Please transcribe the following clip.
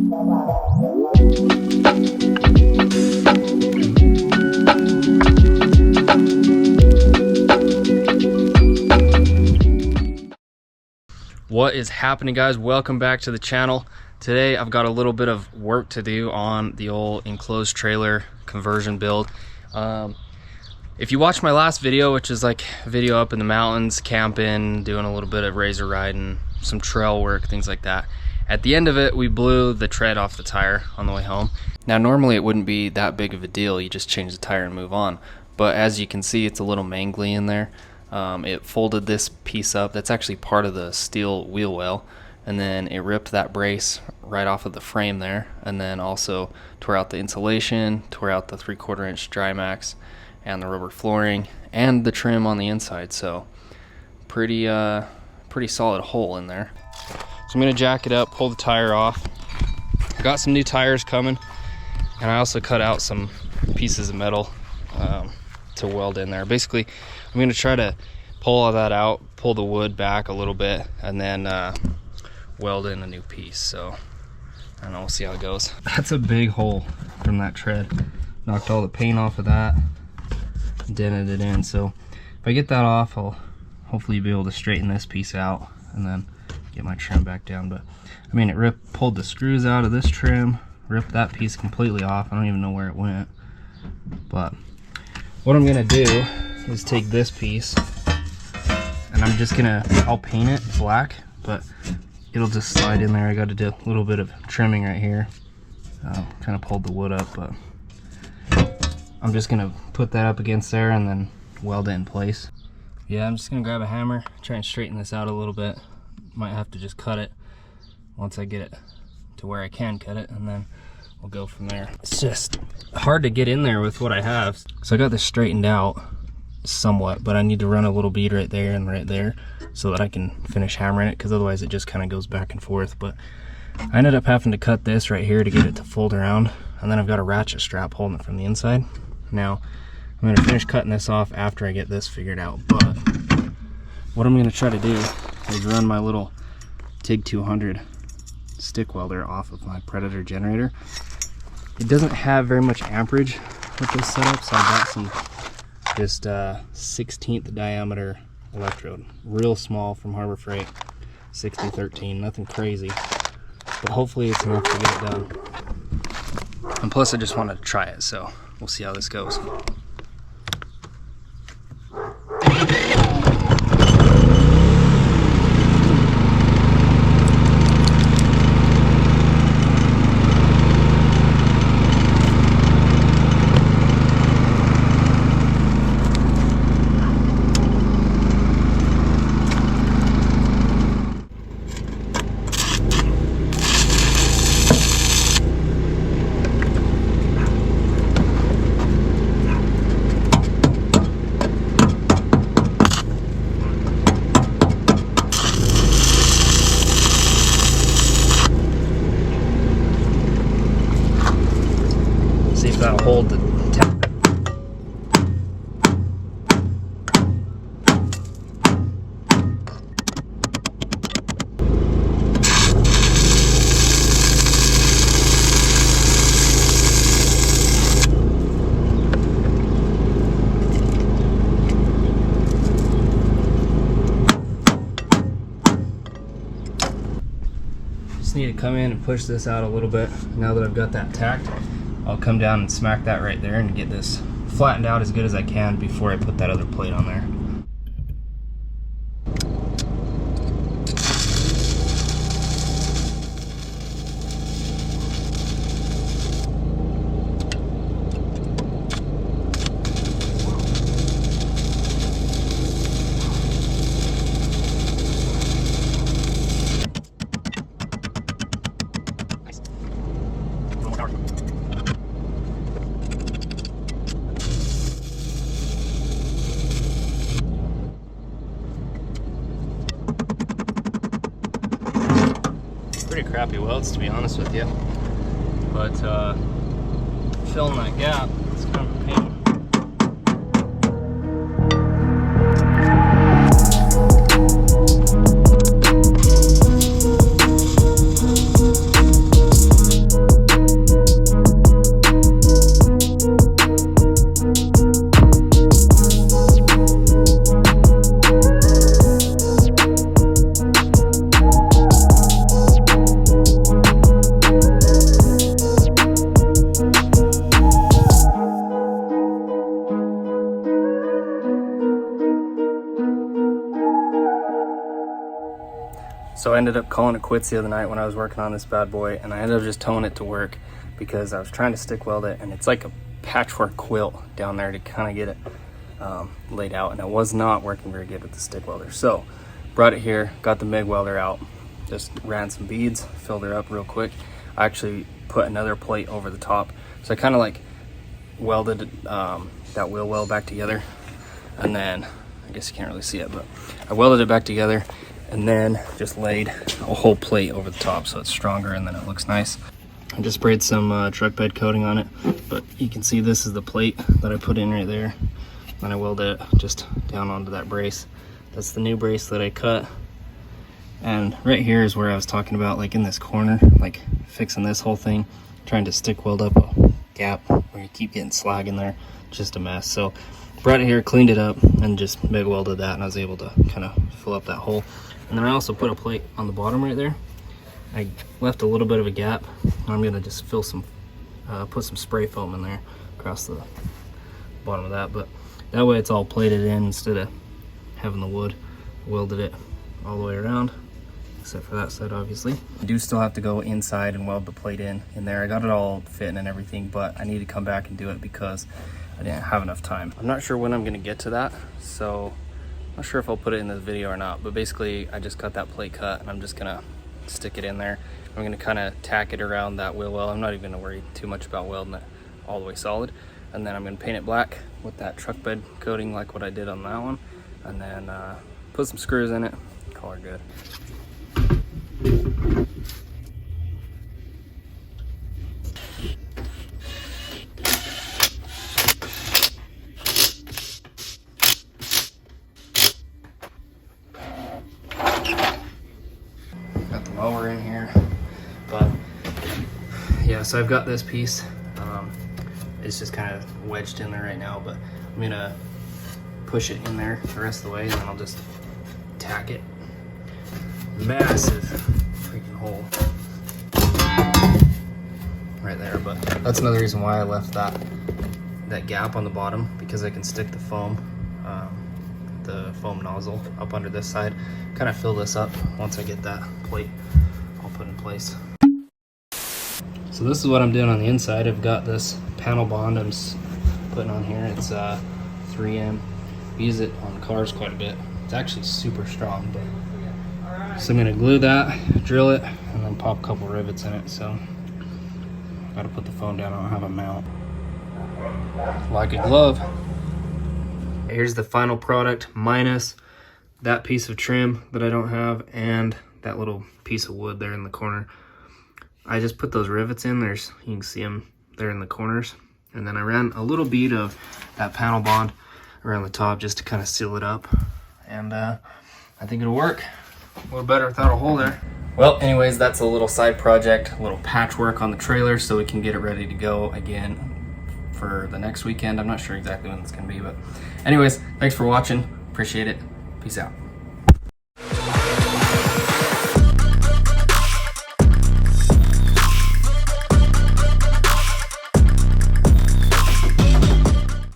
What is happening, guys? Welcome back to the channel. Today I've got a little bit of work to do on the old enclosed trailer conversion build. If you watched my last video, which is like a video up in the mountains, camping, doing a little bit of razor riding, some trail work, things like that. At the end of it, we blew the tread off the tire on the way home. Now normally it wouldn't be that big of a deal, you just change the tire and move on. But as you can see, it's a little mangly in there. It folded this piece up. That's actually part of the steel wheel well, and then it ripped that brace right off of the frame there, and then also tore out the insulation, tore out the 3/4 inch dry max and the rubber flooring and the trim on the inside. So pretty solid hole in there. So I'm gonna jack it up, pull the tire off. I got some new tires coming, and I also cut out some pieces of metal to weld in there. Basically, I'm gonna try to pull all that out, pull the wood back a little bit, and then weld in a new piece. So I don't know, we'll see how it goes. That's a big hole from that tread. Knocked all the paint off of that, dented it in. So if I get that off, I'll hopefully be able to straighten this piece out and then get my trim back down. But I mean, it pulled the screws out of this trim, ripped that piece completely off. I don't even know where it went. But what I'm gonna do is take this piece, and I'll paint it black, but it'll just slide in there. I got to do a little bit of trimming right here. Kind of pulled the wood up, but I'm just gonna put that up against there and then weld it in place. Yeah, I'm just gonna grab a hammer, try and straighten this out a little bit. Might have to just cut it once I get it to where I can cut it, and then we'll go from there. It's just hard to get in there with what I have. So I got this straightened out somewhat, but I need to run a little bead right there and right there so that I can finish hammering it, because otherwise it just kind of goes back and forth. But I ended up having to cut this right here to get it to fold around, and then I've got a ratchet strap holding it from the inside. Now I'm going to finish cutting this off after I get this figured out, but what I'm going to try to do is run my little TIG 200 stick welder off of my Predator generator. It doesn't have very much amperage with this setup, so I got some just 16th diameter electrode, real small, from Harbor Freight, 6013, nothing crazy, but hopefully it's enough to get it done. And plus I just want to try it, so we'll see how this goes. See if that'll hold the tap. Just need to come in and push this out a little bit. Now that I've got that tacked, I'll come down and smack that right there and get this flattened out as good as I can before I put that other plate on there. Pretty crappy welds, to be honest with you, but filling that gap, it's kind of a pain. I ended up calling it quits the other night when I was working on this bad boy, and I ended up just towing it to work because I was trying to stick weld it, and it's like a patchwork quilt down there to kind of get it laid out, and it was not working very good with the stick welder. So brought it here, got the MIG welder out, just ran some beads, filled her up real quick. I actually put another plate over the top, so I kind of like welded that wheel well back together, and then I guess you can't really see it, but I welded it back together and then just laid a whole plate over the top so it's stronger and then it looks nice. I just sprayed some truck bed coating on it, but you can see this is the plate that I put in right there. Then I welded it just down onto that brace. That's the new brace that I cut. And right here is where I was talking about, like in this corner, like fixing this whole thing, trying to stick weld up a gap where you keep getting slag in there, just a mess. So brought it here, cleaned it up, and just MIG welded that, and I was able to kind of fill up that hole. And then I also put a plate on the bottom right there. I left a little bit of a gap. I'm gonna just fill some, put some spray foam in there across the bottom of that, but that way it's all plated in instead of having the wood. Welded it all the way around, except for that side, obviously. I do still have to go inside and weld the plate in there. I got it all fitting and everything, but I need to come back and do it because I didn't have enough time. I'm not sure when I'm gonna get to that, so I'm not sure if I'll put it in this video or not, but basically I just got that plate cut and I'm just gonna stick it in there. I'm gonna kind of tack it around that wheel well. I'm not even gonna worry too much about welding it all the way solid. And then I'm gonna paint it black with that truck bed coating like what I did on that one. And then put some screws in it, call her good. Got the mower in here, but yeah, so I've got this piece. It's just kind of wedged in there right now, but I'm gonna push it in there the rest of the way, and then I'll just tack it. Massive freaking hole right there, but that's another reason why I left that gap on the bottom, because I can stick the foam nozzle up under this side, kind of fill this up once I get that plate all put in place. So this is what I'm doing on the inside. I've got this panel bond I'm putting on here. It's 3M. We use it on cars quite a bit. It's actually super strong, but so I'm gonna glue that, drill it, and then pop a couple rivets in it. So gotta put the phone down. I don't have a mount. Like a glove. Here's the final product minus that piece of trim that I don't have and that little piece of wood there in the corner. I just put those rivets in. You can see them there in the corners. And then I ran a little bead of that panel bond around the top just to kind of seal it up. And I think it'll work a little better without a hole there. Well, anyways, that's a little side project, a little patchwork on the trailer so we can get it ready to go again for the next weekend. I'm not sure exactly when it's gonna be, but anyways, thanks for watching. Appreciate it. Peace out.